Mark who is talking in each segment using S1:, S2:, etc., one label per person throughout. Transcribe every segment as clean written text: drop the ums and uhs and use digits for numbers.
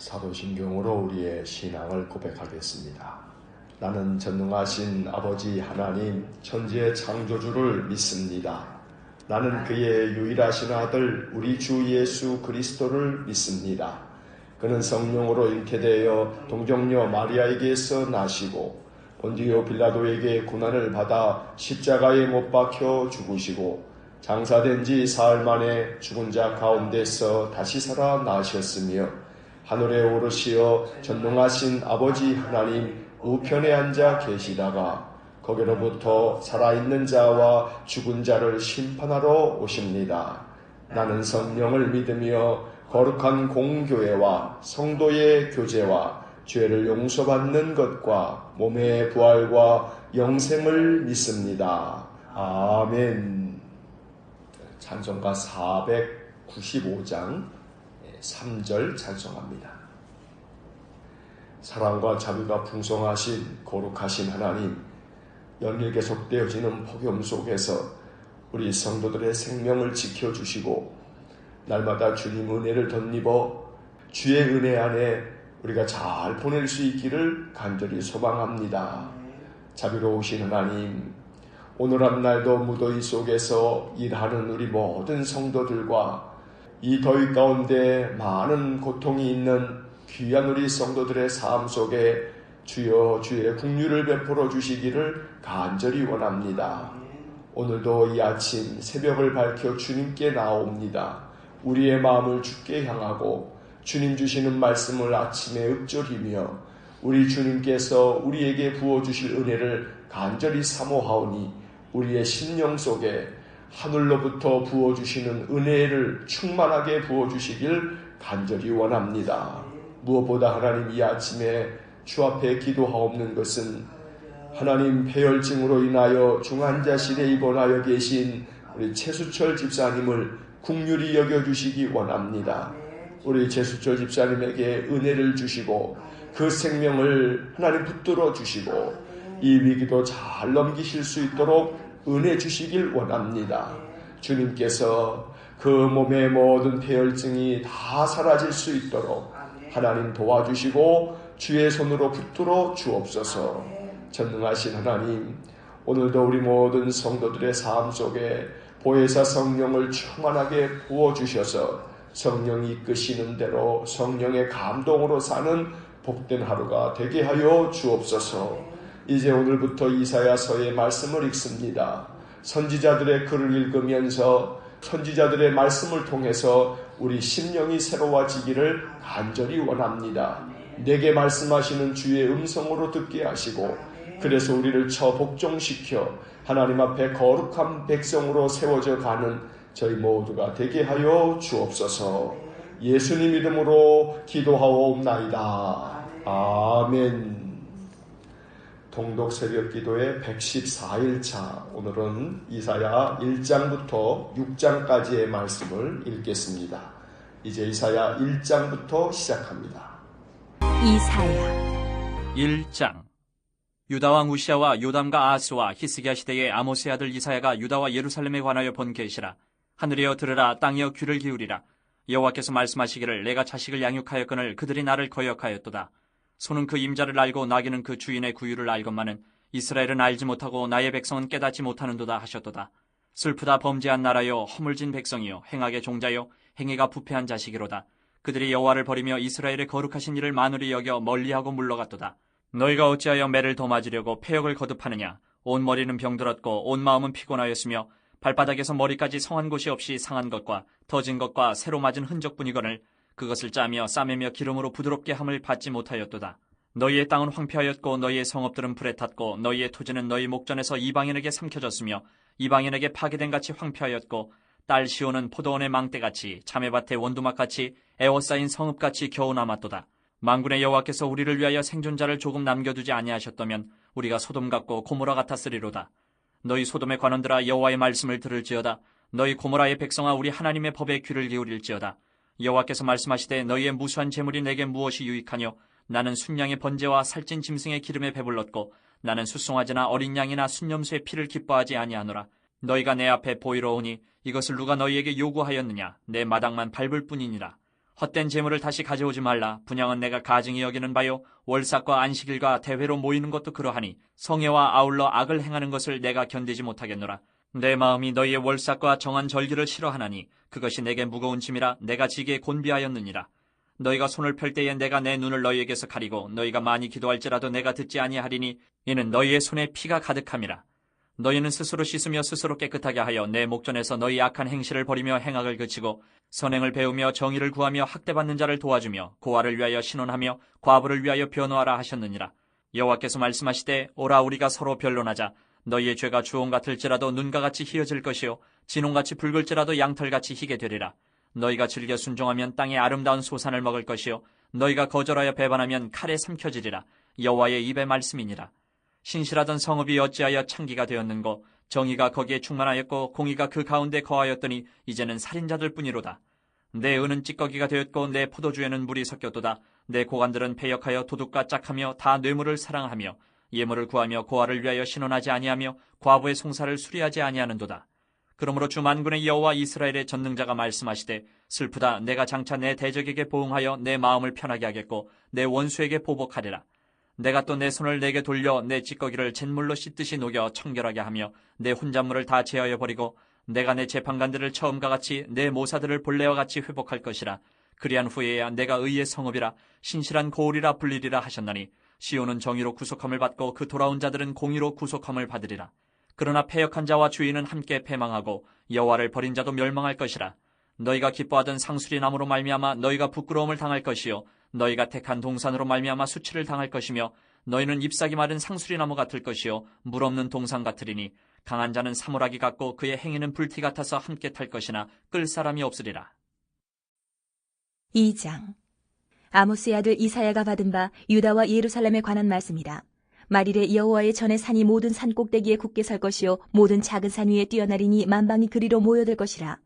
S1: 사도신경으로 우리의 신앙을 고백하겠습니다. 나는 전능하신 아버지 하나님 천지의 창조주를 믿습니다. 나는 그의 유일하신 아들 우리 주 예수 그리스도를 믿습니다. 그는 성령으로 잉태되어 동정녀 마리아에게서 나시고 본디오 빌라도에게 고난을 받아 십자가에 못 박혀 죽으시고 장사된 지 사흘 만에 죽은 자 가운데서 다시 살아나셨으며 하늘에 오르시어 전능하신 아버지 하나님 우편에 앉아 계시다가 거기로부터 살아있는 자와 죽은 자를 심판하러 오십니다. 나는 성령을 믿으며 거룩한 공교회와 성도의 교제와 죄를 용서받는 것과 몸의 부활과 영생을 믿습니다. 아멘. 찬송가 495장 3절 찬송합니다. 사랑과 자비가 풍성하신 거룩하신 하나님, 연일 계속되어지는 폭염 속에서 우리 성도들의 생명을 지켜주시고 날마다 주님 은혜를 덧입어 주의 은혜 안에 우리가 잘 보낼 수 있기를 간절히 소망합니다. 자비로우신 하나님, 오늘 한날도 무더위 속에서 일하는 우리 모든 성도들과 이 더위 가운데 많은 고통이 있는 귀한 우리 성도들의 삶 속에 주여 주의 긍휼을 베풀어 주시기를 간절히 원합니다. 오늘도 이 아침 새벽을 밝혀 주님께 나옵니다. 우리의 마음을 주께 향하고 주님 주시는 말씀을 아침에 읊조리며 우리 주님께서 우리에게 부어주실 은혜를 간절히 사모하오니 우리의 심령 속에 하늘로부터 부어주시는 은혜를 충만하게 부어주시길 간절히 원합니다. 무엇보다 하나님 이 아침에 주 앞에 기도하옵는 것은 하나님 폐혈증으로 인하여 중환자실에 입원하여 계신 우리 최수철 집사님을 긍휼히 여겨주시기 원합니다. 우리 최수철 집사님에게 은혜를 주시고 그 생명을 하나님 붙들어 주시고 이 위기도 잘 넘기실 수 있도록 은혜 주시길 원합니다. 주님께서 그 몸의 모든 폐혈증이 다 사라질 수 있도록 하나님 도와주시고 주의 손으로 붙들어 주옵소서. 전능하신 하나님, 오늘도 우리 모든 성도들의 삶 속에 보혜사 성령을 충만하게 부어주셔서 성령이 이끄시는 대로 성령의 감동으로 사는 복된 하루가 되게 하여 주옵소서. 이제 오늘부터 이사야서의 말씀을 읽습니다. 선지자들의 글을 읽으면서 선지자들의 말씀을 통해서 우리 심령이 새로워지기를 간절히 원합니다. 내게 말씀하시는 주의 음성으로 듣게 하시고 그래서 우리를 복종시켜 하나님 앞에 거룩한 백성으로 세워져 가는 저희 모두가 되게 하여 주옵소서. 예수님 이름으로 기도하옵나이다. 아멘. 동독 새벽 기도의 114일차, 오늘은 이사야 1장부터 6장까지의 말씀을 읽겠습니다. 이제 이사야 1장부터 시작합니다.
S2: 이사야 1장. 유다왕 우시아와 요담과 아하스와 히스기야 시대의 아모스의 아들 이사야가 유다와 예루살렘에 관하여 본 계시라. 하늘이여 들으라, 땅이여 귀를 기울이라. 여호와께서 말씀하시기를 내가 자식을 양육하였거늘 그들이 나를 거역하였도다. 소는 그 임자를 알고 나귀는 그 주인의 구유를 알건만은 이스라엘은 알지 못하고 나의 백성은 깨닫지 못하는도다 하셨도다. 슬프다 범죄한 나라여, 허물진 백성이여, 행악의 종자여, 행위가 부패한 자식이로다. 그들이 여호와를 버리며 이스라엘의 거룩하신 이를 만홀히 여겨 멀리하고 물러갔도다. 너희가 어찌하여 매를 더 맞으려고 패역을 거듭하느냐. 온 머리는 병들었고 온 마음은 피곤하였으며 발바닥에서 머리까지 성한 곳이 없이 상한 것과 터진 것과 새로 맞은 흔적뿐이거늘 그것을 짜며 싸매며 기름으로 부드럽게 함을 받지 못하였도다. 너희의 땅은 황폐하였고 너희의 성읍들은 불에 탔고 너희의 토지는 너희 목전에서 이방인에게 삼켜졌으며 이방인에게 파괴된 같이 황폐하였고 딸 시온은 포도원의 망대같이 자매밭의 원두막같이 에워싸인 성읍같이 겨우 남았도다. 만군의 여호와께서 우리를 위하여 생존자를 조금 남겨두지 아니하셨다면 우리가 소돔 같고 고모라 같았으리로다. 너희 소돔의 관원들아, 여호와의 말씀을 들을지어다. 너희 고모라의 백성아, 우리 하나님의 법에 귀를 기울일지어다. 여호와께서 말씀하시되 너희의 무수한 재물이 내게 무엇이 유익하뇨. 나는 순양의 번제와 살찐 짐승의 기름에 배불렀고 나는 숫송아지나 어린 양이나 순념수의 피를 기뻐하지 아니하노라. 너희가 내 앞에 보이러 오니 이것을 누가 너희에게 요구하였느냐. 내 마당만 밟을 뿐이니라. 헛된 재물을 다시 가져오지 말라. 분향은 내가 가증히 여기는 바요. 월삭과 안식일과 대회로 모이는 것도 그러하니 성회와 아울러 악을 행하는 것을 내가 견디지 못하겠노라. 내 마음이 너희의 월삭과 정한 절기를 싫어하나니 그것이 내게 무거운 짐이라 내가 지게 곤비하였느니라. 너희가 손을 펼 때에 내가 내 눈을 너희에게서 가리고 너희가 많이 기도할지라도 내가 듣지 아니하리니 이는 너희의 손에 피가 가득함이라. 너희는 스스로 씻으며 스스로 깨끗하게 하여 내 목전에서 너희 악한 행실을 버리며 행악을 그치고 선행을 배우며 정의를 구하며 학대받는 자를 도와주며 고아를 위하여 신원하며 과부를 위하여 변호하라 하셨느니라. 여호와께서 말씀하시되 오라 우리가 서로 변론하자. 너희의 죄가 주홍 같을지라도 눈과 같이 희어질 것이요 진홍같이 붉을지라도 양털같이 희게 되리라. 너희가 즐겨 순종하면 땅의 아름다운 소산을 먹을 것이요 너희가 거절하여 배반하면 칼에 삼켜지리라. 여호와의 입의 말씀이니라. 신실하던 성읍이 어찌하여 창기가 되었는고 정의가 거기에 충만하였고 공의가 그 가운데 거하였더니 이제는 살인자들 뿐이로다. 내 은은 찌꺼기가 되었고 내 포도주에는 물이 섞였도다. 내 고관들은 패역하여 도둑과 짝하며 다 뇌물을 사랑하며 예물을 구하며 고아를 위하여 신원하지 아니하며 과부의 송사를 수리하지 아니하는도다. 그러므로 주 만군의 여호와 이스라엘의 전능자가 말씀하시되 슬프다. 내가 장차 내 대적에게 보응하여 내 마음을 편하게 하겠고 내 원수에게 보복하리라. 내가 또 내 손을 내게 돌려 내 찌꺼기를 잿물로 씻듯이 녹여 청결하게 하며 내 혼잣물을 다 제하여 버리고 내가 내 재판관들을 처음과 같이 내 모사들을 본래와 같이 회복할 것이라. 그리한 후에야 내가 의의 성읍이라 신실한 고을이라 불리리라 하셨나니 시온은 정의로 구속함을 받고 그 돌아온 자들은 공의로 구속함을 받으리라. 그러나 패역한 자와 주인은 함께 패망하고 여호와를 버린 자도 멸망할 것이라. 너희가 기뻐하던 상수리 나무로 말미암아 너희가 부끄러움을 당할 것이요 너희가 택한 동산으로 말미암아 수치를 당할 것이며 너희는 잎사귀 마른 상수리 나무 같을 것이요 물 없는 동산 같으리니 강한 자는 사물하기 같고 그의 행위는 불티 같아서 함께 탈 것이나 끌 사람이 없으리라.
S3: 2장 아모스의 아들 이사야가 받은 바 유다와 예루살렘에 관한 말씀이다. 말일에 여호와의 전에 산이 모든 산 꼭대기에 굳게 설 것이요 모든 작은 산 위에 뛰어나리니 만방이 그리로 모여들 것이라.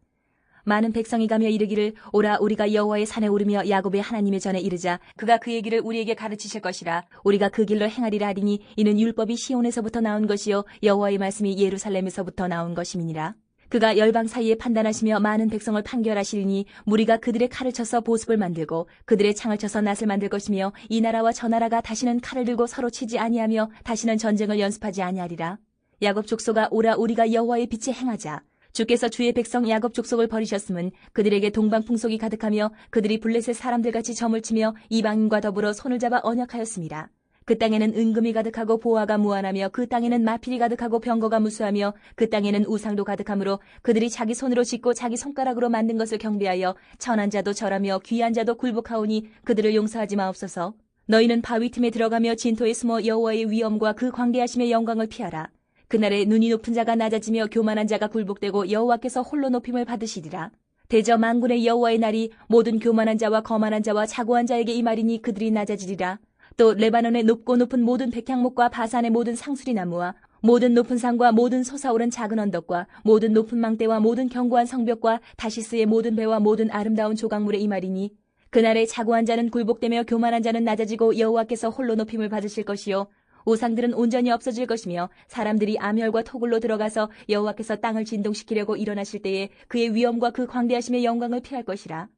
S3: 많은 백성이 가며 이르기를 오라 우리가 여호와의 산에 오르며 야곱의 하나님의 전에 이르자. 그가 그 얘기를 우리에게 가르치실 것이라. 우리가 그 길로 행하리라 하리니 이는 율법이 시온에서부터 나온 것이요 여호와의 말씀이 예루살렘에서부터 나온 것임이니라. 그가 열방 사이에 판단하시며 많은 백성을 판결하시리니 무리가 그들의 칼을 쳐서 보습을 만들고 그들의 창을 쳐서 낫을 만들 것이며 이 나라와 저 나라가 다시는 칼을 들고 서로 치지 아니하며 다시는 전쟁을 연습하지 아니하리라. 야곱 족속아 오라 우리가 여호와의 빛에 행하자. 주께서 주의 백성 야곱 족속을 버리셨음은 그들에게 동방 풍속이 가득하며 그들이 블레셋 사람들같이 점을 치며 이방인과 더불어 손을 잡아 언약하였습니다. 그 땅에는 은금이 가득하고 보화가 무한하며 그 땅에는 마필이 가득하고 병거가 무수하며 그 땅에는 우상도 가득하므로 그들이 자기 손으로 짓고 자기 손가락으로 만든 것을 경배하여 천한 자도 절하며 귀한 자도 굴복하오니 그들을 용서하지 마옵소서. 너희는 바위 틈에 들어가며 진토에 숨어 여호와의 위엄과 그 광대하심의 영광을 피하라. 그날에 눈이 높은 자가 낮아지며 교만한 자가 굴복되고 여호와께서 홀로 높임을 받으시리라. 대저 만군의 여호와의 날이 모든 교만한 자와 거만한 자와 자고한 자에게 이 말이니 그들이 낮아지리라. 또 레바논의 높고 높은 모든 백향목과 바산의 모든 상수리 나무와 모든 높은 산과 모든 솟아오른 작은 언덕과 모든 높은 망대와 모든 견고한 성벽과 다시스의 모든 배와 모든 아름다운 조각물의 이 말이니 그날에 자고한 자는 굴복되며 교만한 자는 낮아지고 여호와께서 홀로 높임을 받으실 것이요 우상들은 온전히 없어질 것이며 사람들이 암혈과 토굴로 들어가서 여호와께서 땅을 진동시키려고 일어나실 때에 그의 위엄과 그 광대하심의 영광을 피할 것이라.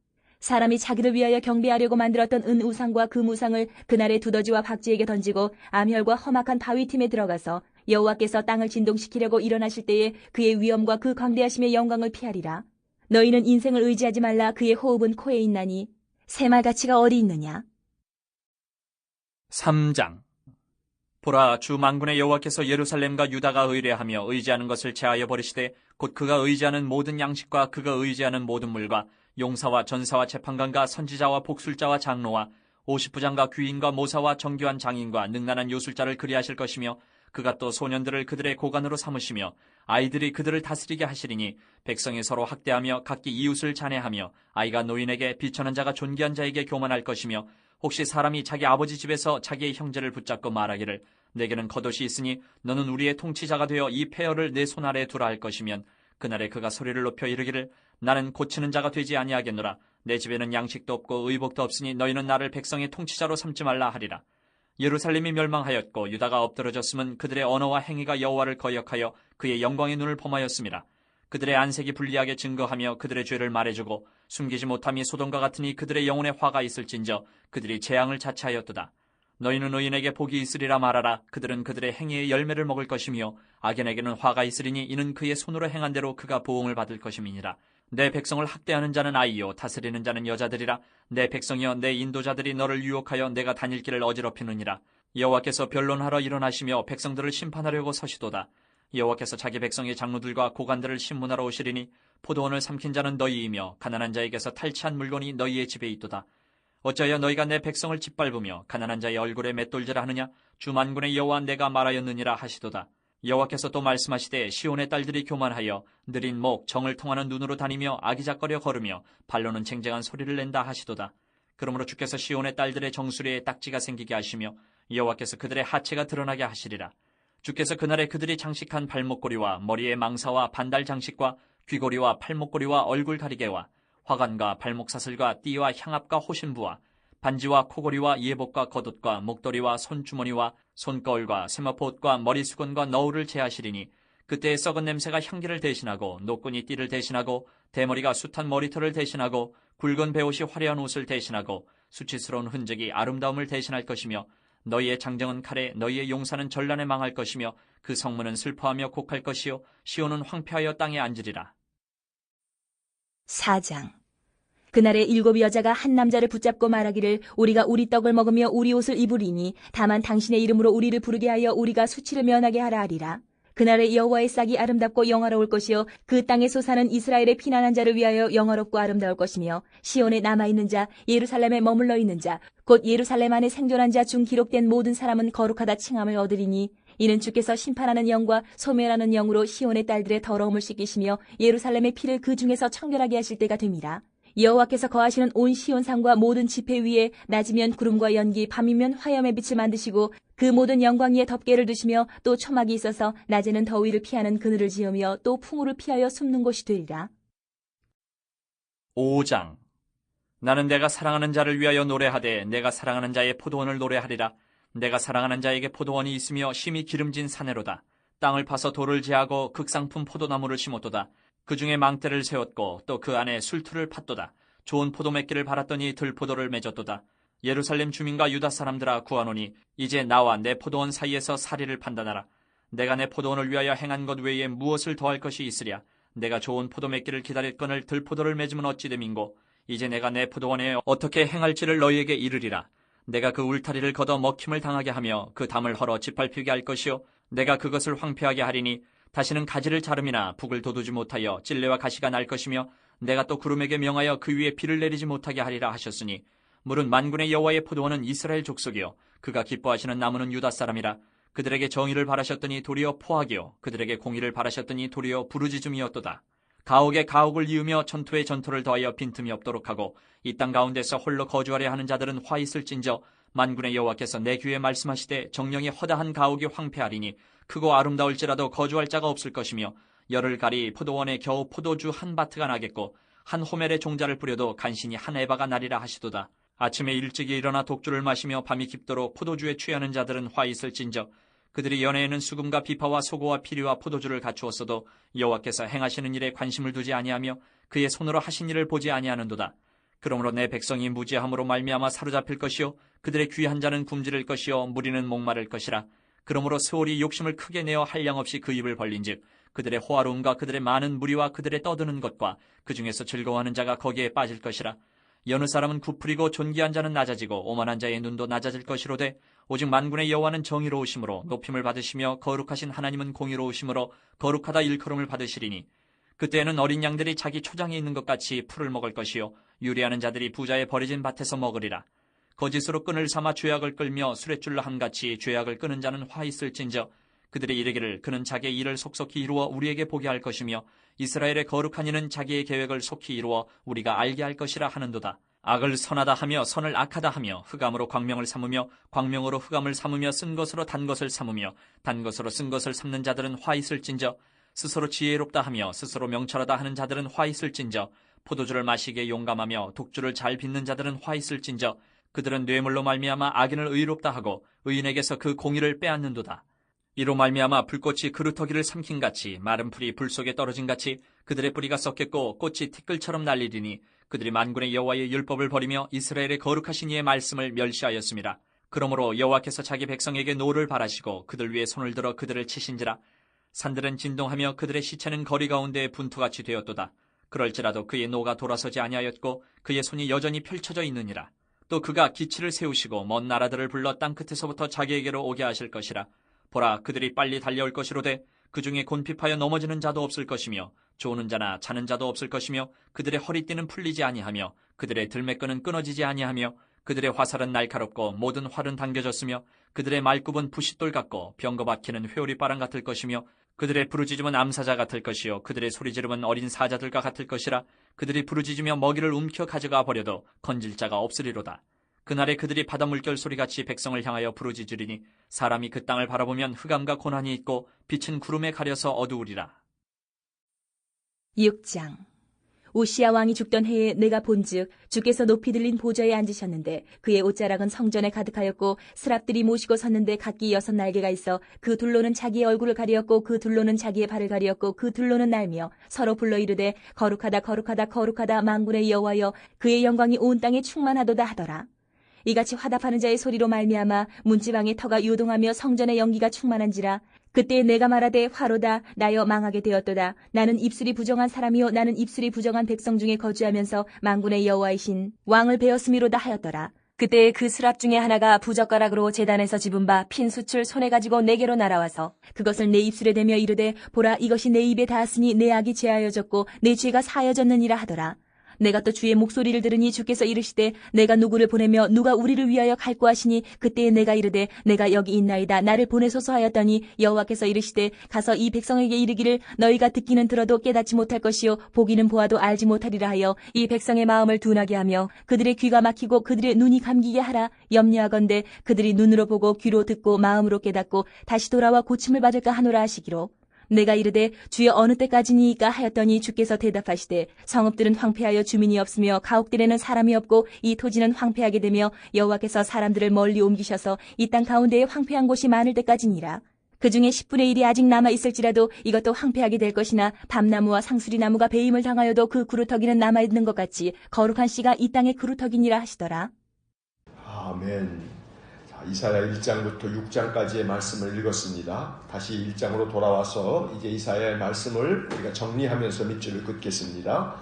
S3: 사람이 자기를 위하여 경배하려고 만들었던 은 우상과 그 무상을 그날의 두더지와 박쥐에게 던지고 암혈과 험악한 바위 틈에 들어가서 여호와께서 땅을 진동시키려고 일어나실 때에 그의 위엄과 그 광대하심의 영광을 피하리라. 너희는 인생을 의지하지 말라. 그의 호흡은 코에 있나니 새말 가치가 어디 있느냐.
S2: 3장 보라 주 만군의 여호와께서 예루살렘과 유다가 의뢰하며 의지하는 것을 제하여 버리시되 곧 그가 의지하는 모든 양식과 그가 의지하는 모든 물과 용사와 전사와 재판관과 선지자와 복술자와 장로와 50부장과 귀인과 모사와 정교한 장인과 능란한 요술자를 그리하실 것이며 그가 또 소년들을 그들의 고관으로 삼으시며 아이들이 그들을 다스리게 하시리니 백성이 서로 학대하며 각기 이웃을 잔해하며 아이가 노인에게 비천한 자가 존귀한 자에게 교만할 것이며 혹시 사람이 자기 아버지 집에서 자기의 형제를 붙잡고 말하기를 내게는 겉옷이 있으니 너는 우리의 통치자가 되어 이 폐허를 내 손 아래에 두라 할 것이면 그날에 그가 소리를 높여 이르기를 나는 고치는 자가 되지 아니하겠노라. 내 집에는 양식도 없고 의복도 없으니 너희는 나를 백성의 통치자로 삼지 말라 하리라. 예루살렘이 멸망하였고 유다가 엎드러졌음은 그들의 언어와 행위가 여호와를 거역하여 그의 영광의 눈을 범하였음이라. 그들의 안색이 불리하게 증거하며 그들의 죄를 말해주고 숨기지 못함이 소돔과 같으니 그들의 영혼에 화가 있을진저 그들이 재앙을 자처하였도다. 너희는 의인에게 복이 있으리라 말하라. 그들은 그들의 행위의 열매를 먹을 것이며 악인에게는 화가 있으리니 이는 그의 손으로 행한 대로 그가 보응을 받을 것임이니라. 내 백성을 학대하는 자는 아이요 다스리는 자는 여자들이라. 내 백성이여 내 인도자들이 너를 유혹하여 내가 다닐 길을 어지럽히느니라. 여호와께서 변론하러 일어나시며 백성들을 심판하려고 서시도다. 여호와께서 자기 백성의 장로들과 고관들을 신문하러 오시리니 포도원을 삼킨 자는 너희이며 가난한 자에게서 탈취한 물건이 너희의 집에 있도다. 어찌하여 너희가 내 백성을 짓밟으며 가난한 자의 얼굴에 맷돌질을 하느냐? 주 만군의 여호와 내가 말하였느니라 하시도다. 여호와께서 또 말씀하시되 시온의 딸들이 교만하여 느린 목 정을 통하는 눈으로 다니며 아기작거려 걸으며 발로는 쟁쟁한 소리를 낸다 하시도다. 그러므로 주께서 시온의 딸들의 정수리에 딱지가 생기게 하시며 여호와께서 그들의 하체가 드러나게 하시리라. 주께서 그날에 그들이 장식한 발목고리와 머리에 망사와 반달 장식과 귀고리와 팔목고리와 얼굴 가리개와 화관과 발목사슬과 띠와 향압과 호신부와 반지와 코고리와 예복과 겉옷과 목도리와 손주머니와 손거울과 세마포옷과 머리수건과 너울을 제하시리니 그때의 썩은 냄새가 향기를 대신하고 노끈이 띠를 대신하고 대머리가 숱한 머리털을 대신하고 굵은 베옷이 화려한 옷을 대신하고 수치스러운 흔적이 아름다움을 대신할 것이며 너희의 장정은 칼에 너희의 용사는 전란에 망할 것이며 그 성문은 슬퍼하며 곡할 것이요 시온은 황폐하여 땅에 앉으리라.
S3: 4장. 그날에 7 여자가 한 남자를 붙잡고 말하기를 우리가 우리 떡을 먹으며 우리 옷을 입으리니 다만 당신의 이름으로 우리를 부르게 하여 우리가 수치를 면하게 하라 하리라. 그날에 여호와의 싹이 아름답고 영화로울 것이요 그 땅에 솟아는 이스라엘의 피난한 자를 위하여 영화롭고 아름다울 것이며 시온에 남아있는 자 예루살렘에 머물러 있는 자 곧 예루살렘 안에 생존한 자 중 기록된 모든 사람은 거룩하다 칭함을 얻으리니 이는 주께서 심판하는 영과 소멸하는 영으로 시온의 딸들의 더러움을 씻기시며 예루살렘의 피를 그 중에서 청결하게 하실 때가 됨이라. 여호와께서 거하시는 온 시온산과 모든 지폐 위에 낮이면 구름과 연기 밤이면 화염의 빛을 만드시고 그 모든 영광 위에 덮개를 두시며 또 초막이 있어서 낮에는 더위를 피하는 그늘을 지으며 또 풍우를 피하여 숨는 곳이 되리라.
S2: 5장. 나는 내가 사랑하는 자를 위하여 노래하되 내가 사랑하는 자의 포도원을 노래하리라. 내가 사랑하는 자에게 포도원이 있으며 심히 기름진 사내로다. 땅을 파서 돌을 제하고 극상품 포도나무를 심었도다. 그 중에 망대를 세웠고 또 그 안에 술틀을 팠도다. 좋은 포도 맺기를 바랐더니 들포도를 맺었도다. 예루살렘 주민과 유다 사람들아 구하노니 이제 나와 내 포도원 사이에서 사리를 판단하라. 내가 내 포도원을 위하여 행한 것 외에 무엇을 더할 것이 있으랴. 내가 좋은 포도 맺기를 기다렸거늘 들포도를 맺으면 어찌 됨인고. 이제 내가 내 포도원에 어떻게 행할지를 너희에게 이르리라. 내가 그 울타리를 걷어 먹힘을 당하게 하며 그 담을 헐어 짓밟히게 할 것이요 내가 그것을 황폐하게 하리니 다시는 가지를 자름이나 북을 돋우지 못하여 찔레와 가시가 날 것이며 내가 또 구름에게 명하여 그 위에 비를 내리지 못하게 하리라 하셨으니 물은 만군의 여호와의 포도원은 이스라엘 족속이요 그가 기뻐하시는 나무는 유다 사람이라. 그들에게 정의를 바라셨더니 도리어 포악이요 그들에게 공의를 바라셨더니 도리어 부르짖음이었도다. 가옥에 가옥을 이으며 전투에 전투를 더하여 빈틈이 없도록 하고 이 땅 가운데서 홀로 거주하려 하는 자들은 화 있을진저 만군의 여호와께서 내 귀에 말씀하시되 정령이 허다한 가옥이 황폐하리니 크고 아름다울지라도 거주할 자가 없을 것이며 열을 가리 포도원에 겨우 포도주 한 바트가 나겠고 한 호멜의 종자를 뿌려도 간신히 한 에바가 나리라 하시도다. 아침에 일찍이 일어나 독주를 마시며 밤이 깊도록 포도주에 취하는 자들은 화 있을진저 그들이 연애에는 수금과 비파와 소고와 피리와 포도주를 갖추었어도 여호와께서 행하시는 일에 관심을 두지 아니하며 그의 손으로 하신 일을 보지 아니하는도다. 그러므로 내 백성이 무지함으로 말미암아 사로잡힐 것이요 그들의 귀한 자는 굶주릴 것이요 무리는 목마를 것이라. 그러므로 스올이 욕심을 크게 내어 한량없이 그 입을 벌린즉 그들의 호화로움과 그들의 많은 무리와 그들의 떠드는 것과 그 중에서 즐거워하는 자가 거기에 빠질 것이라. 여느 사람은 구풀이고 존귀한 자는 낮아지고 오만한 자의 눈도 낮아질 것이로되 오직 만군의 여호와는 정의로우심으로 높임을 받으시며 거룩하신 하나님은 공의로우심으로 거룩하다 일컬음을 받으시리니 그때에는 어린 양들이 자기 초장에 있는 것 같이 풀을 먹을 것이요 유리하는 자들이 부자의 버려진 밭에서 먹으리라. 거짓으로 끈을 삼아 죄악을 끌며 수레줄로 함같이 죄악을 끄는 자는 화 있을진저 그들이 이르기를 그는 자기의 일을 속속히 이루어 우리에게 보게 할 것이며 이스라엘의 거룩한 이는 자기의 계획을 속히 이루어 우리가 알게 할 것이라 하는도다. 악을 선하다 하며 선을 악하다 하며 흑암으로 광명을 삼으며 광명으로 흑암을 삼으며 쓴 것으로 단 것을 삼으며 단 것으로 쓴 것을 삼는 자들은 화 있을진저 스스로 지혜롭다 하며 스스로 명철하다 하는 자들은 화 있을진저 포도주를 마시기에 용감하며 독주를 잘 빚는 자들은 화 있을진저 그들은 뇌물로 말미암아 악인을 의롭다 하고 의인에게서 그 공의를 빼앗는도다. 이로 말미암아 불꽃이 그루터기를 삼킨같이 마른 풀이 불 속에 떨어진같이 그들의 뿌리가 썩겠고 꽃이 티끌처럼 날리리니 그들이 만군의 여호와의 율법을 버리며 이스라엘의 거룩하신 이의 말씀을 멸시하였습니다. 그러므로 여호와께서 자기 백성에게 노를 바라시고 그들 위에 손을 들어 그들을 치신지라. 산들은 진동하며 그들의 시체는 거리 가운데 분투같이 되었도다. 그럴지라도 그의 노가 돌아서지 아니하였고 그의 손이 여전히 펼쳐져 있느니라. 또 그가 기치를 세우시고 먼 나라들을 불러 땅끝에서부터 자기에게로 오게 하실 것이라. 보라, 그들이 빨리 달려올 것이로되 그 중에 곤핍하여 넘어지는 자도 없을 것이며 조는 자나 자는 자도 없을 것이며 그들의 허리띠는 풀리지 아니하며 그들의 들매끈은 끊어지지 아니하며 그들의 화살은 날카롭고 모든 활은 당겨졌으며 그들의 말굽은 부싯돌 같고 병거 박히는 회오리바람 같을 것이며 그들의 부르짖음은 암사자 같을 것이요 그들의 소리지름은 어린 사자들과 같을 것이라. 그들이 부르짖으며 먹이를 움켜 가져가 버려도 건질 자가 없으리로다. 그날에 그들이 바다 물결 소리같이 백성을 향하여 부르짖으리니 사람이 그 땅을 바라보면 흑암과 고난이 있고 빛은 구름에 가려서 어두우리라.
S3: 6장. 우시야 왕이 죽던 해에 내가 본즉 주께서 높이 들린 보좌에 앉으셨는데 그의 옷자락은 성전에 가득하였고 스랍들이 모시고 섰는데 각기 6날개가 있어 그 둘로는 자기의 얼굴을 가리었고 그 둘로는 자기의 발을 가리었고 그 둘로는 날며 서로 불러 이르되 거룩하다 거룩하다 거룩하다 만군의 여호와여 그의 영광이 온 땅에 충만하도다 하더라. 이같이 화답하는 자의 소리로 말미암아 문지방의 터가 요동하며 성전의 연기가 충만한지라. 그때 내가 말하되 화로다 나여 망하게 되었도다. 나는 입술이 부정한 사람이요 나는 입술이 부정한 백성 중에 거주하면서 만군의 여호와이신 왕을 베었음이로다 하였더라. 그때 그 스랍 중에 하나가 부젓가락으로 제단에서 집은 바 핀 숯을 손에 가지고 내게로 날아와서 그것을 내 입술에 대며 이르되 보라 이것이 내 입에 닿았으니 내 악이 제하여졌고 내 죄가 사하여졌느니라 하더라. 내가 또 주의 목소리를 들으니 주께서 이르시되 내가 누구를 보내며 누가 우리를 위하여 갈고 하시니 그때에 내가 이르되 내가 여기 있나이다 나를 보내소서 하였더니 여호와께서 이르시되 가서 이 백성에게 이르기를 너희가 듣기는 들어도 깨닫지 못할 것이요 보기는 보아도 알지 못하리라 하여 이 백성의 마음을 둔하게 하며 그들의 귀가 막히고 그들의 눈이 감기게 하라. 염려하건대 그들이 눈으로 보고 귀로 듣고 마음으로 깨닫고 다시 돌아와 고침을 받을까 하노라 하시기로. 내가 이르되 주여 어느 때까지니이까 하였더니 주께서 대답하시되 성읍들은 황폐하여 주민이 없으며 가옥들에는 사람이 없고 이 토지는 황폐하게 되며 여호와께서 사람들을 멀리 옮기셔서 이 땅 가운데에 황폐한 곳이 많을 때까지니라. 그 중에 10분의 1이 아직 남아 있을지라도 이것도 황폐하게 될 것이나 밤나무와 상수리나무가 배임을 당하여도 그 그루터기는 남아 있는 것 같이 거룩한 씨가 이 땅의 그루터기니라 하시더라.
S1: 아멘. 이사야 1장부터 6장까지의 말씀을 읽었습니다. 다시 1장으로 돌아와서 이제 이사야의 말씀을 우리가 정리하면서 밑줄을 긋겠습니다.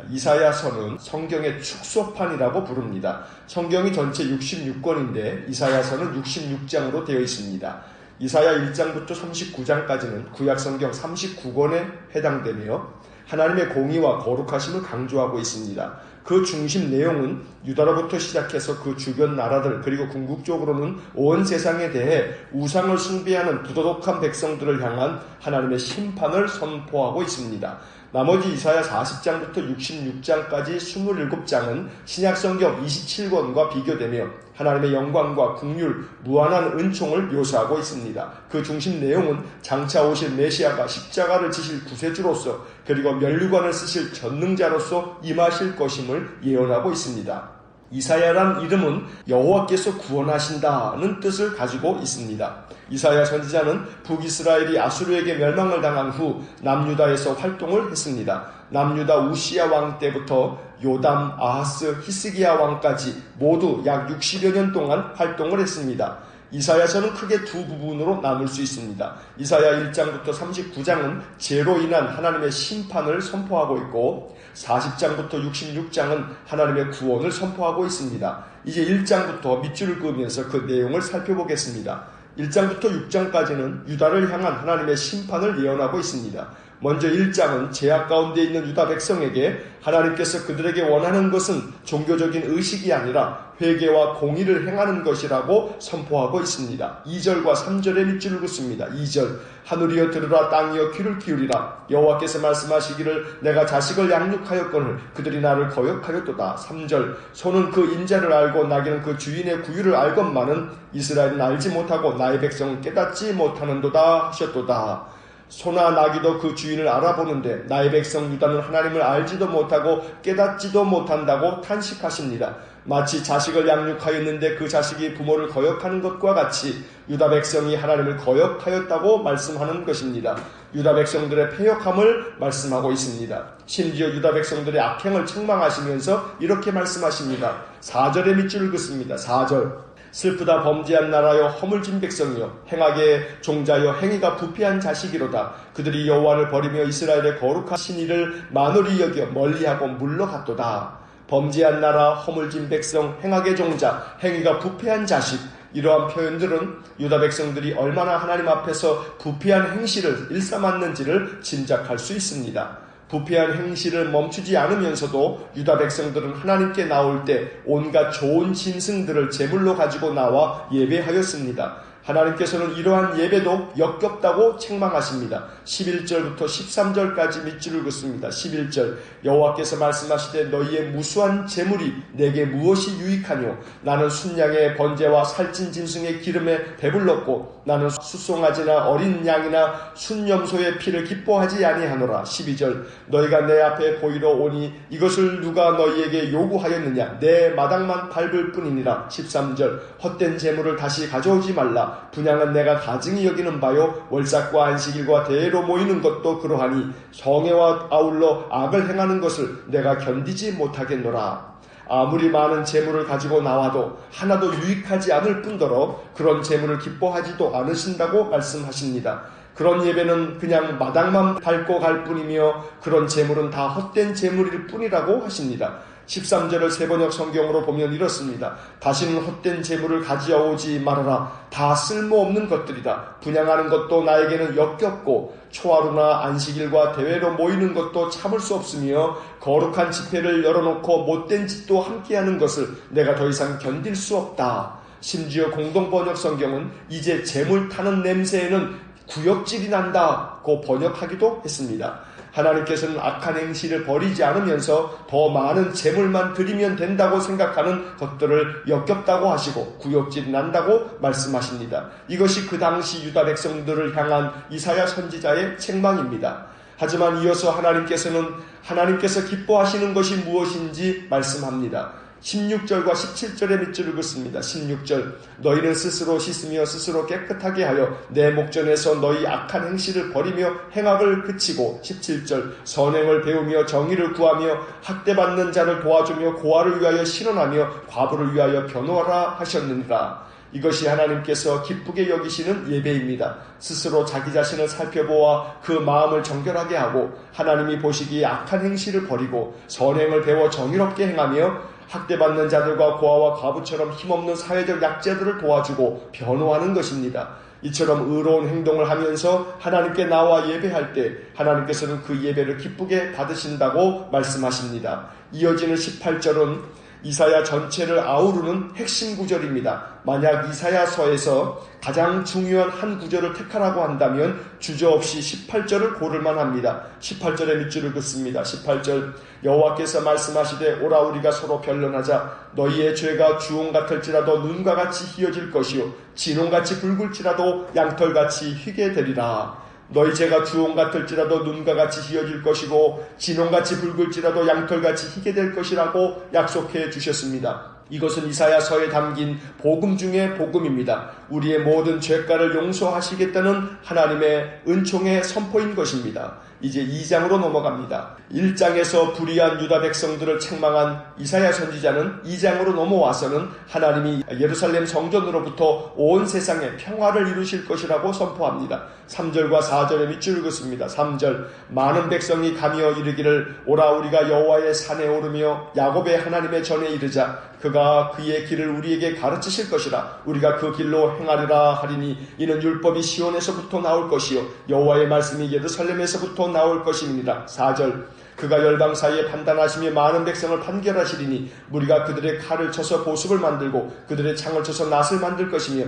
S1: 이사야서는 성경의 축소판이라고 부릅니다. 성경이 전체 66권인데 이사야서는 66장으로 되어 있습니다. 이사야 1장부터 39장까지는 구약성경 39권에 해당되며 하나님의 공의와 거룩하심을 강조하고 있습니다. 그 중심 내용은 유다로부터 시작해서 그 주변 나라들 그리고 궁극적으로는 온 세상에 대해 우상을 숭배하는 부도덕한 백성들을 향한 하나님의 심판을 선포하고 있습니다. 나머지 이사야 40장부터 66장까지 27장은 신약성경 27권과 비교되며 하나님의 영광과 긍휼, 무한한 은총을 묘사하고 있습니다. 그 중심 내용은 장차 오실 메시아가 십자가를 지실 구세주로서 그리고 면류관을 쓰실 전능자로서 임하실 것임을 예언하고 있습니다. 이사야란 이름은 여호와께서 구원하신다는 뜻을 가지고 있습니다. 이사야 선지자는 북이스라엘이 아수르에게 멸망을 당한 후 남유다에서 활동을 했습니다. 남유다 우시야 왕 때부터 요담, 아하스, 히스기야 왕까지 모두 약 60여 년 동안 활동을 했습니다. 이사야서는 크게 두 부분으로 나눌 수 있습니다. 이사야 1장부터 39장은 죄로 인한 하나님의 심판을 선포하고 있고 40장부터 66장은 하나님의 구원을 선포하고 있습니다. 이제 1장부터 밑줄을 그으면서 그 내용을 살펴보겠습니다. 1장부터 6장까지는 유다를 향한 하나님의 심판을 예언하고 있습니다. 먼저 1장은 죄악 가운데 있는 유다 백성에게 하나님께서 그들에게 원하는 것은 종교적인 의식이 아니라 회개와 공의를 행하는 것이라고 선포하고 있습니다. 2절과 3절에 밑줄을 긋습니다. 2절 하늘이여 들으라 땅이여 귀를 기울이라 여호와께서 말씀하시기를 내가 자식을 양육하였거늘 그들이 나를 거역하였도다. 3절 소는 그 인자를 알고 나귀는 그 주인의 구유를 알건만은 이스라엘은 알지 못하고 나의 백성은 깨닫지 못하는도다 하셨도다. 소나 나귀도 그 주인을 알아보는데 나의 백성 유다는 하나님을 알지도 못하고 깨닫지도 못한다고 탄식하십니다. 마치 자식을 양육하였는데 그 자식이 부모를 거역하는 것과 같이 유다 백성이 하나님을 거역하였다고 말씀하는 것입니다. 유다 백성들의 패역함을 말씀하고 있습니다. 심지어 유다 백성들의 악행을 책망하시면서 이렇게 말씀하십니다. 4절의 밑줄을 긋습니다. 4절. 슬프다 범죄한 나라여 허물진 백성이여 행악의 종자여 행위가 부패한 자식이로다. 그들이 여호와를 버리며 이스라엘의 거룩하신 이를 만홀히 여겨 멀리하고 물러갔도다. 범죄한 나라, 허물진 백성, 행악의 종자, 행위가 부패한 자식. 이러한 표현들은 유다 백성들이 얼마나 하나님 앞에서 부패한 행실을 일삼았는지를 짐작할 수 있습니다. 부패한 행실을 멈추지 않으면서도 유다 백성들은 하나님께 나올 때 온갖 좋은 짐승들을 제물로 가지고 나와 예배하였습니다. 하나님께서는 이러한 예배도 역겹다고 책망하십니다. 11절부터 13절까지 밑줄을 긋습니다. 11절 여호와께서 말씀하시되 너희의 무수한 제물이 내게 무엇이 유익하뇨. 나는 순양의 번제와 살찐 짐승의 기름에 배불렀고 나는 수송아지나 어린 양이나 순염소의 피를 기뻐하지 아니하노라. 12절 너희가 내 앞에 보이러 오니 이것을 누가 너희에게 요구하였느냐. 내 마당만 밟을 뿐이니라. 13절 헛된 제물을 다시 가져오지 말라. 분향은 내가 가증히 여기는 바요 월삭과 안식일과 대회로 모이는 것도 그러하니 정회와 아울러 악을 행하는 것을 내가 견디지 못하겠노라. 아무리 많은 재물을 가지고 나와도 하나도 유익하지 않을 뿐더러 그런 재물을 기뻐하지도 않으신다고 말씀하십니다. 그런 예배는 그냥 마당만 밟고 갈 뿐이며 그런 재물은 다 헛된 재물일 뿐이라고 하십니다. 13절을 세번역 성경으로 보면 이렇습니다. 다시는 헛된 재물을 가져오지 말아라. 다 쓸모없는 것들이다. 분향하는 것도 나에게는 역겹고 초하루나 안식일과 대회로 모이는 것도 참을 수 없으며 거룩한 집회를 열어놓고 못된 짓도 함께하는 것을 내가 더 이상 견딜 수 없다. 심지어 공동번역 성경은 이제 재물 타는 냄새에는 구역질이 난다고 번역하기도 했습니다. 하나님께서는 악한 행실을 버리지 않으면서 더 많은 재물만 드리면 된다고 생각하는 것들을 역겹다고 하시고 구역질이 난다고 말씀하십니다. 이것이 그 당시 유다 백성들을 향한 이사야 선지자의 책망입니다. 하지만 이어서 하나님께서 기뻐하시는 것이 무엇인지 말씀합니다. 16절과 17절의 밑줄을 긋습니다. 16절 너희는 스스로 씻으며 스스로 깨끗하게 하여 내 목전에서 너희 악한 행실을 버리며 행악을 그치고 17절 선행을 배우며 정의를 구하며 학대받는 자를 도와주며 고아를 위하여 신원하며 과부를 위하여 변호하라 하셨느니라. 이것이 하나님께서 기쁘게 여기시는 예배입니다. 스스로 자기 자신을 살펴보아 그 마음을 정결하게 하고 하나님이 보시기에 악한 행실을 버리고 선행을 배워 정의롭게 행하며 학대받는 자들과 고아와 과부처럼 힘없는 사회적 약자들을 도와주고 변호하는 것입니다. 이처럼 의로운 행동을 하면서 하나님께 나와 예배할 때 하나님께서는 그 예배를 기쁘게 받으신다고 말씀하십니다. 이어지는 18절은 이사야 전체를 아우르는 핵심 구절입니다. 만약 이사야서에서 가장 중요한 한 구절을 택하라고 한다면 주저없이 18절을 고를만 합니다. 18절의 밑줄을 긋습니다. 18절 여호와께서 말씀하시되 오라 우리가 서로 변론하자. 너희의 죄가 주홍 같을지라도 눈과 같이 희어질 것이요 진홍같이 붉을지라도 양털같이 희게 되리라. 너희 죄가 주홍 같을지라도 눈과 같이 희어질 것이고 진홍같이 붉을지라도 양털같이 희게 될 것이라고 약속해 주셨습니다. 이것은 이사야서에 담긴 복음 중의 복음입니다. 우리의 모든 죄가를 용서하시겠다는 하나님의 은총의 선포인 것입니다. 이제 2장으로 넘어갑니다. 1장에서 불의한 유다 백성들을 책망한 이사야 선지자는 2장으로 넘어와서는 하나님이 예루살렘 성전으로부터 온 세상에 평화를 이루실 것이라고 선포합니다. 3절과 4절의 밑줄을 긋습니다. 3절 많은 백성이 가며 이르기를 오라 우리가 여호와의 산에 오르며 야곱의 하나님의 전에 이르자. 그가 그의 길을 우리에게 가르치실 것이라. 우리가 그 길로 행하리라 하리니 이는 율법이 시온에서부터 나올 것이요 여호와의 말씀이 예루살렘에서부터 나올 것입니다. 4절 그가 열방 사이에 판단하시며 많은 백성을 판결하시리니 무리가 그들의 칼을 쳐서 보습을 만들고 그들의 창을 쳐서 낫을 만들 것이며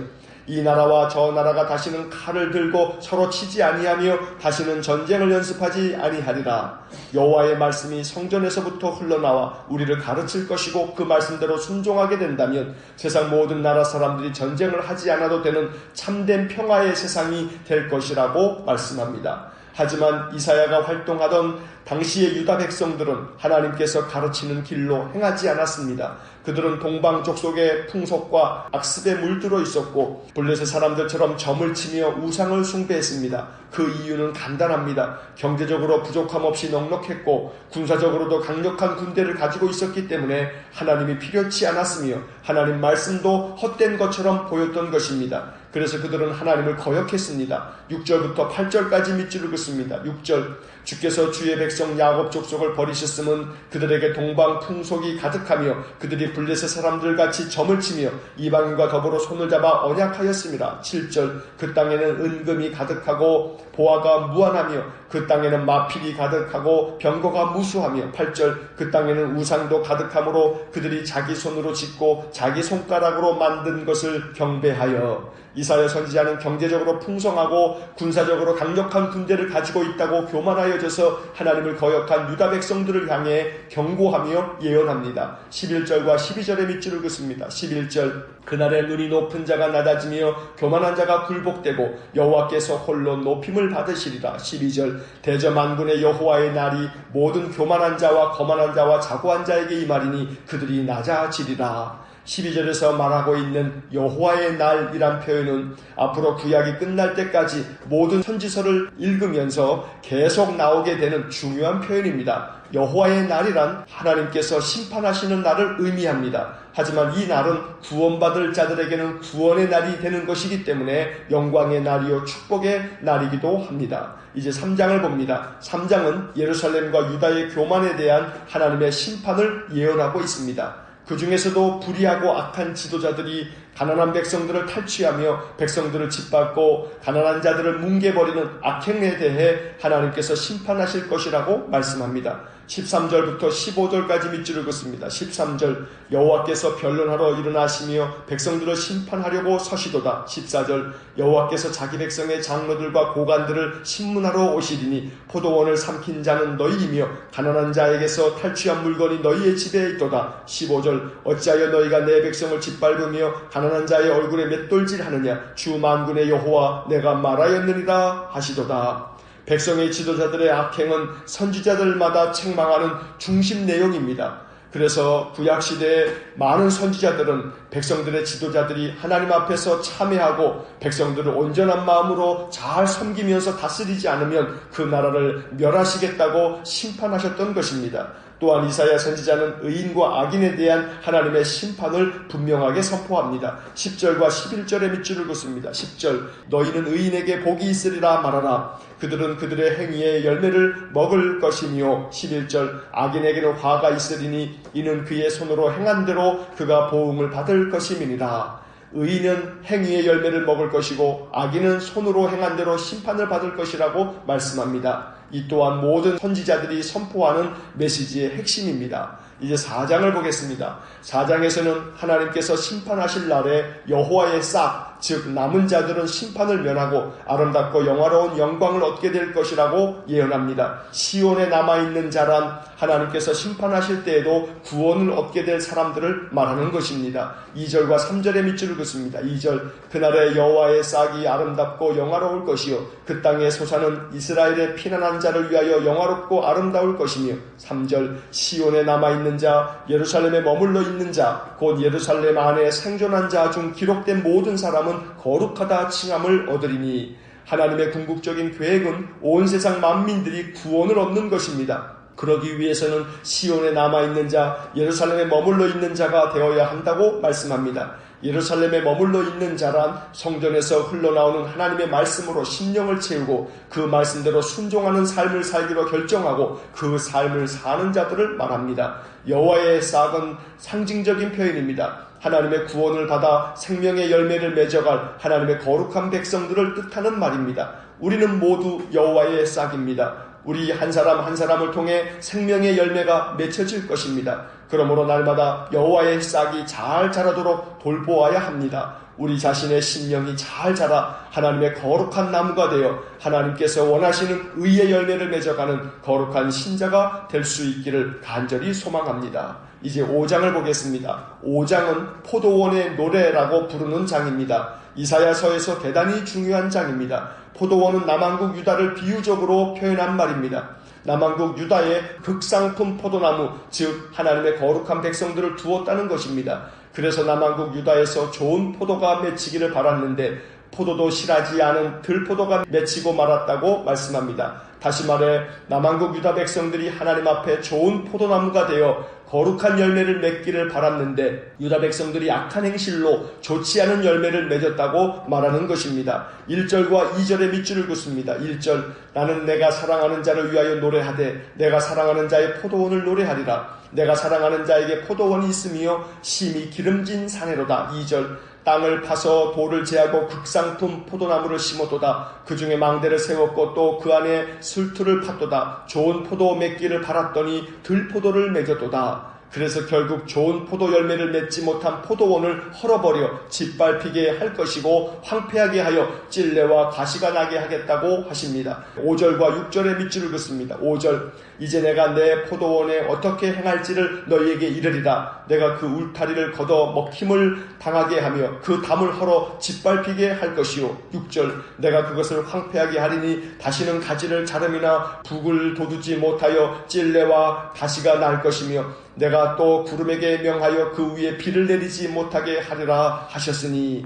S1: 이 나라와 저 나라가 다시는 칼을 들고 서로 치지 아니하며 다시는 전쟁을 연습하지 아니하리라. 여호와의 말씀이 성전에서부터 흘러나와 우리를 가르칠 것이고 그 말씀대로 순종하게 된다면 세상 모든 나라 사람들이 전쟁을 하지 않아도 되는 참된 평화의 세상이 될 것이라고 말씀합니다. 하지만 이사야가 활동하던 당시의 유다 백성들은 하나님께서 가르치는 길로 행하지 않았습니다. 그들은 동방 족속의 풍속과 악습에 물들어 있었고 블레셋 사람들처럼 점을 치며 우상을 숭배했습니다. 그 이유는 간단합니다. 경제적으로 부족함 없이 넉넉했고 군사적으로도 강력한 군대를 가지고 있었기 때문에 하나님이 필요치 않았으며 하나님 말씀도 헛된 것처럼 보였던 것입니다. 그래서 그들은 하나님을 거역했습니다. 6절부터 8절까지 밑줄을 긋습니다. 6절 주께서 주의 백성 야곱 족속을 버리셨음은 그들에게 동방 풍속이 가득하며 그들이 블레셋 사람들같이 점을 치며 이방인과 더불어 손을 잡아 언약하였습니다. 7절 그 땅에는 은금이 가득하고 보화가 무한하며 그 땅에는 마필이 가득하고 병거가 무수하며 8절 그 땅에는 우상도 가득하므로 그들이 자기 손으로 짓고 자기 손가락으로 만든 것을 경배하여. 이사야 선지자는 경제적으로 풍성하고 군사적으로 강력한 군대를 가지고 있다고 교만하여져서 하나님을 거역한 유다 백성들을 향해 경고하며 예언합니다. 11절과 12절의 밑줄을 긋습니다. 11절 그날에 눈이 높은 자가 낮아지며 교만한 자가 굴복되고 여호와께서 홀로 높임을 받으시리라. 12절 대저만군의 여호와의 날이 모든 교만한 자와 거만한 자와 자고한 자에게 임하리니 그들이 낮아지리라. 12절에서 말하고 있는 여호와의 날이란 표현은 앞으로 구약이 끝날 때까지 모든 선지서를 읽으면서 계속 나오게 되는 중요한 표현입니다. 여호와의 날이란 하나님께서 심판하시는 날을 의미합니다. 하지만 이 날은 구원받을 자들에게는 구원의 날이 되는 것이기 때문에 영광의 날이요 축복의 날이기도 합니다. 이제 3장을 봅니다. 3장은 예루살렘과 유다의 교만에 대한 하나님의 심판을 예언하고 있습니다. 그 중에서도 불의하고 악한 지도자들이 가난한 백성들을 탈취하며 백성들을 짓밟고 가난한 자들을 뭉개버리는 악행에 대해 하나님께서 심판하실 것이라고 말씀합니다. 13절부터 15절까지 밑줄을 긋습니다. 13절 여호와께서 변론하러 일어나시며 백성들을 심판하려고 서시도다. 14절 여호와께서 자기 백성의 장로들과 고관들을 심문하러 오시리니 포도원을 삼킨 자는 너희이며 가난한 자에게서 탈취한 물건이 너희의 집에 있도다. 15절 어찌하여 너희가 내 백성을 짓밟으며 가난한 자의 얼굴에 맷돌질하느냐. 주 만군의 여호와 내가 말하였느니라 하시도다. 백성의 지도자들의 악행은 선지자들마다 책망하는 중심 내용입니다. 그래서 구약시대의 많은 선지자들은 백성들의 지도자들이 하나님 앞에서 참회하고 백성들을 온전한 마음으로 잘 섬기면서 다스리지 않으면 그 나라를 멸하시겠다고 심판하셨던 것입니다. 또한 이사야 선지자는 의인과 악인에 대한 하나님의 심판을 분명하게 선포합니다. 10절과 11절의 밑줄을 긋습니다. 10절 너희는 의인에게 복이 있으리라 말하라. 그들은 그들의 행위의 열매를 먹을 것이며 11절 악인에게는 화가 있으리니 이는 그의 손으로 행한 대로 그가 보응을 받을 것임이니라. 의인은 행위의 열매를 먹을 것이고 악인은 손으로 행한 대로 심판을 받을 것이라고 말씀합니다. 이 또한 모든 선지자들이 선포하는 메시지의 핵심입니다. 이제 4장을 보겠습니다. 4장에서는 하나님께서 심판하실 날에 여호와의 싹, 즉 남은 자들은 심판을 면하고 아름답고 영화로운 영광을 얻게 될 것이라고 예언합니다. 시온에 남아있는 자란 하나님께서 심판하실 때에도 구원을 얻게 될 사람들을 말하는 것입니다. 2절과 3절의 밑줄을 긋습니다. 2절 그날에 여호와의 싹이 아름답고 영화로울 것이요 그 땅의 소산은 이스라엘의 피난한 자를 위하여 영화롭고 아름다울 것이며 3절 시온에 남아있는 자 예루살렘에 머물러 있는 자 곧 예루살렘 안에 생존한 자 중 기록된 모든 사람은 거룩하다 칭함을 얻으리니. 하나님의 궁극적인 계획은 온 세상 만민들이 구원을 얻는 것입니다. 그러기 위해서는 시온에 남아있는 자, 예루살렘에 머물러 있는 자가 되어야 한다고 말씀합니다. 예루살렘에 머물러 있는 자란 성전에서 흘러나오는 하나님의 말씀으로 심령을 채우고 그 말씀대로 순종하는 삶을 살기로 결정하고 그 삶을 사는 자들을 말합니다. 여호와의 싹은 상징적인 표현입니다. 하나님의 구원을 받아 생명의 열매를 맺어갈 하나님의 거룩한 백성들을 뜻하는 말입니다. 우리는 모두 여호와의 싹입니다. 우리 한 사람 한 사람을 통해 생명의 열매가 맺혀질 것입니다. 그러므로 날마다 여호와의 싹이 잘 자라도록 돌보아야 합니다. 우리 자신의 심령이 잘 자라 하나님의 거룩한 나무가 되어 하나님께서 원하시는 의의 열매를 맺어가는 거룩한 신자가 될 수 있기를 간절히 소망합니다. 이제 5장을 보겠습니다. 5장은 포도원의 노래라고 부르는 장입니다. 이사야서에서 대단히 중요한 장입니다. 포도원은 남한국 유다를 비유적으로 표현한 말입니다. 남한국 유다의 극상품 포도나무, 즉 하나님의 거룩한 백성들을 두었다는 것입니다. 그래서 남한국 유다에서 좋은 포도가 맺히기를 바랐는데 포도도 실하지 않은 들포도가 맺히고 말았다고 말씀합니다. 다시 말해 남한국 유다 백성들이 하나님 앞에 좋은 포도나무가 되어 거룩한 열매를 맺기를 바랐는데 유다 백성들이 악한 행실로 좋지 않은 열매를 맺었다고 말하는 것입니다. 1절과 2절의 밑줄을 긋습니다. 1절, 나는 내가 사랑하는 자를 위하여 노래하되 내가 사랑하는 자의 포도원을 노래하리라. 내가 사랑하는 자에게 포도원이 있으며 심히 기름진 사내로다. 2절, 땅을 파서 돌을 제하고 극상품 포도나무를 심었도다. 그 중에 망대를 세웠고 또 그 안에 술틀을 팠도다. 좋은 포도 맺기를 바랐더니 들포도를 맺었도다. 그래서 결국 좋은 포도 열매를 맺지 못한 포도원을 헐어버려 짓밟히게 할 것이고 황폐하게 하여 찔레와 가시가 나게 하겠다고 하십니다. 5절과 6절의 밑줄을 긋습니다. 5절, 이제 내가 내 포도원에 어떻게 행할지를 너희에게 이르리라. 내가 그 울타리를 걷어 먹힘을 당하게 하며 그 담을 헐어 짓밟히게 할 것이요. 6절, 내가 그것을 황폐하게 하리니 다시는 가지를 자름이나 북을 돋우지 못하여 찔레와 가시가 날 것이며 내가 또 구름에게 명하여 그 위에 비를 내리지 못하게 하리라 하셨으니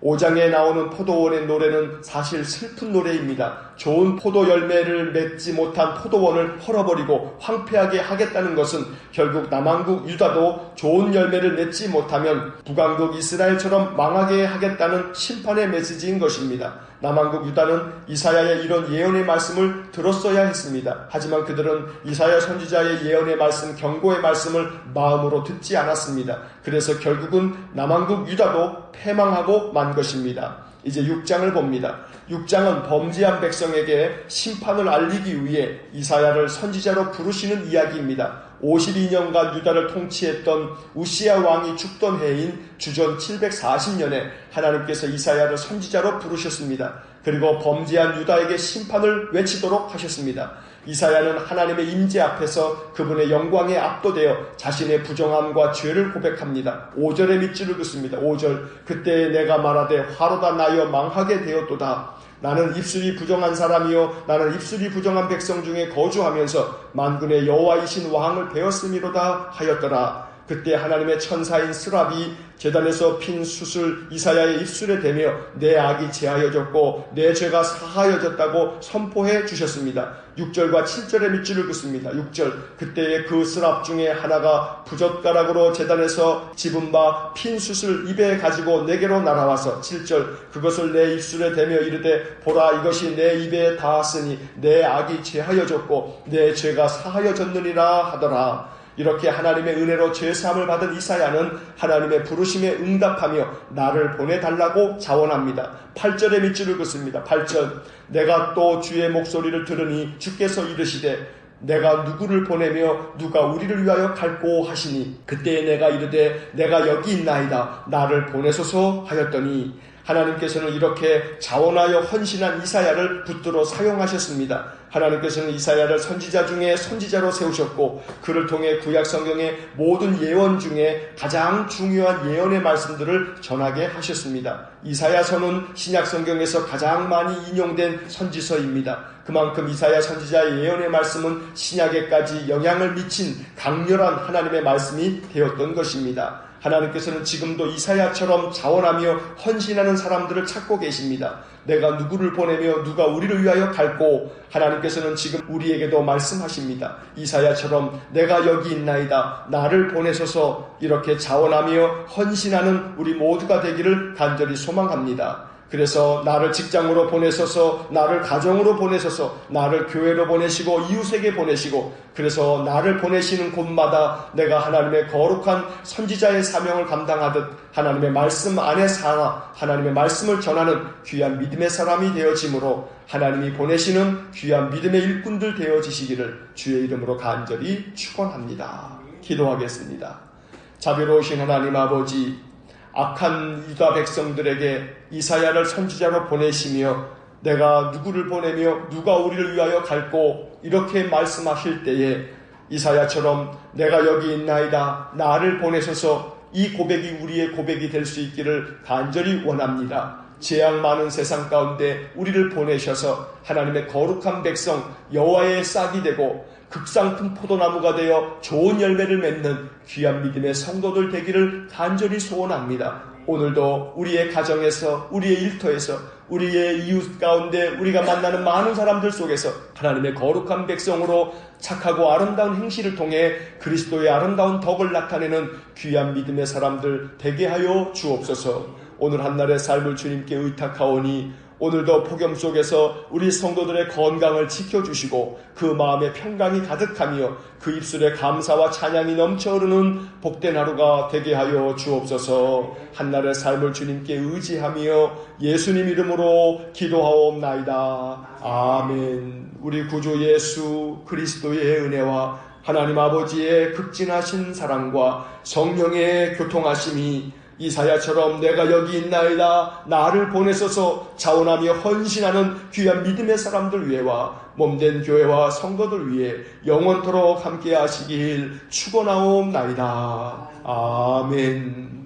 S1: 5장에 나오는 포도원의 노래는 사실 슬픈 노래입니다. 좋은 포도 열매를 맺지 못한 포도원을 헐어버리고 황폐하게 하겠다는 것은 결국 남한국 유다도 좋은 열매를 맺지 못하면 북왕국 이스라엘처럼 망하게 하겠다는 심판의 메시지인 것입니다. 남한국 유다는 이사야의 이런 예언의 말씀을 들었어야 했습니다. 하지만 그들은 이사야 선지자의 예언의 말씀, 경고의 말씀을 마음으로 듣지 않았습니다. 그래서 결국은 남한국 유다도 패망하고 만 것입니다. 이제 6장을 봅니다. 6장은 범죄한 백성에게 심판을 알리기 위해 이사야를 선지자로 부르시는 이야기입니다. 52년간 유다를 통치했던 우시야 왕이 죽던 해인 주전 740년에 하나님께서 이사야를 선지자로 부르셨습니다. 그리고 범죄한 유다에게 심판을 외치도록 하셨습니다. 이사야는 하나님의 임재 앞에서 그분의 영광에 압도되어 자신의 부정함과 죄를 고백합니다. 5절의 밑줄을 긋습니다. 5절, 그때 내가 말하되 화로다 나여 망하게 되었도다. 나는 입술이 부정한 사람이요 나는 입술이 부정한 백성 중에 거주하면서 만군의 여호와이신 왕을 배웠음이로다 하였더라. 그때 하나님의 천사인 스랍이 제단에서 핀 숯을 이사야의 입술에 대며 내 악이 제하여졌고 내 죄가 사하여졌다고 선포해 주셨습니다. 6절과 7절의 밑줄을 긋습니다. 6절, 그때에 그 스랍 중에 하나가 부젓가락으로 제단에서 집은 바 핀 숯을 입에 가지고 내게로 날아와서 7절, 그것을 내 입술에 대며 이르되 보라 이것이 내 입에 닿았으니 내 악이 제하여졌고 내 죄가 사하여졌느니라 하더라. 이렇게 하나님의 은혜로 죄사함을 받은 이사야는 하나님의 부르심에 응답하며 나를 보내달라고 자원합니다. 8절의 밑줄을 긋습니다. 8절, 내가 또 주의 목소리를 들으니 주께서 이르시되 내가 누구를 보내며 누가 우리를 위하여 갈꼬 하시니 그때에 내가 이르되 내가 여기 있나이다 나를 보내소서 하였더니 하나님께서는 이렇게 자원하여 헌신한 이사야를 붙들어 사용하셨습니다. 하나님께서는 이사야를 선지자 중에 선지자로 세우셨고 그를 통해 구약 성경의 모든 예언 중에 가장 중요한 예언의 말씀들을 전하게 하셨습니다. 이사야서는 신약 성경에서 가장 많이 인용된 선지서입니다. 그만큼 이사야 선지자의 예언의 말씀은 신약에까지 영향을 미친 강렬한 하나님의 말씀이 되었던 것입니다. 하나님께서는 지금도 이사야처럼 자원하며 헌신하는 사람들을 찾고 계십니다. 내가 누구를 보내며 누가 우리를 위하여 갈꼬. 하나님께서는 지금 우리에게도 말씀하십니다. 이사야처럼 내가 여기 있나이다 나를 보내소서. 이렇게 자원하며 헌신하는 우리 모두가 되기를 간절히 소망합니다. 그래서 나를 직장으로 보내셔서, 나를 가정으로 보내셔서, 나를 교회로 보내시고 이웃에게 보내시고, 그래서 나를 보내시는 곳마다 내가 하나님의 거룩한 선지자의 사명을 감당하듯 하나님의 말씀 안에 살아 하나님의 말씀을 전하는 귀한 믿음의 사람이 되어지므로 하나님이 보내시는 귀한 믿음의 일꾼들 되어지시기를 주의 이름으로 간절히 축원합니다. 기도하겠습니다. 자비로우신 하나님 아버지, 악한 유다 백성들에게 이사야를 선지자로 보내시며 내가 누구를 보내며 누가 우리를 위하여 갈고 이렇게 말씀하실 때에 이사야처럼 내가 여기 있나이다, 나를 보내셔서 이 고백이 우리의 고백이 될 수 있기를 간절히 원합니다. 재앙 많은 세상 가운데 우리를 보내셔서 하나님의 거룩한 백성 여호와의 싹이 되고 극상품 포도나무가 되어 좋은 열매를 맺는 귀한 믿음의 성도들 되기를 간절히 소원합니다. 오늘도 우리의 가정에서, 우리의 일터에서, 우리의 이웃 가운데 우리가 만나는 많은 사람들 속에서 하나님의 거룩한 백성으로 착하고 아름다운 행실을 통해 그리스도의 아름다운 덕을 나타내는 귀한 믿음의 사람들 되게 하여 주옵소서. 오늘 한날의 삶을 주님께 의탁하오니 오늘도 폭염 속에서 우리 성도들의 건강을 지켜주시고 그 마음에 평강이 가득하며 그 입술에 감사와 찬양이 넘쳐흐르는 복된 하루가 되게 하여 주옵소서. 한날의 삶을 주님께 의지하며 예수님 이름으로 기도하옵나이다. 아멘. 우리 구주 예수 그리스도의 은혜와 하나님 아버지의 극진하신 사랑과 성령의 교통하심이 이사야처럼 내가 여기 있나이다, 나를 보내셔서 자원하며 헌신하는 귀한 믿음의 사람들 위해와 몸된 교회와 성도들 위해 영원토록 함께 하시길 축원하옵나이다. 아멘.